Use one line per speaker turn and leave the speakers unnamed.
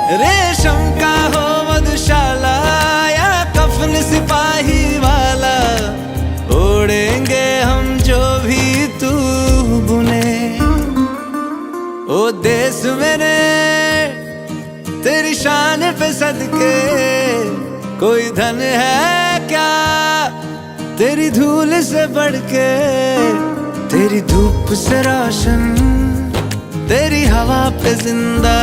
रेशम का हो मधुशाला या कफन सिपाही वाला, ओढ़ेंगे हम जो भी तू बुने। ओ देश मेरे तेरी शान पे सदके, कोई धन है क्या तेरी धूल से बढ़ के। तेरी धूप से रोशन, तेरी हवा पे जिंदा,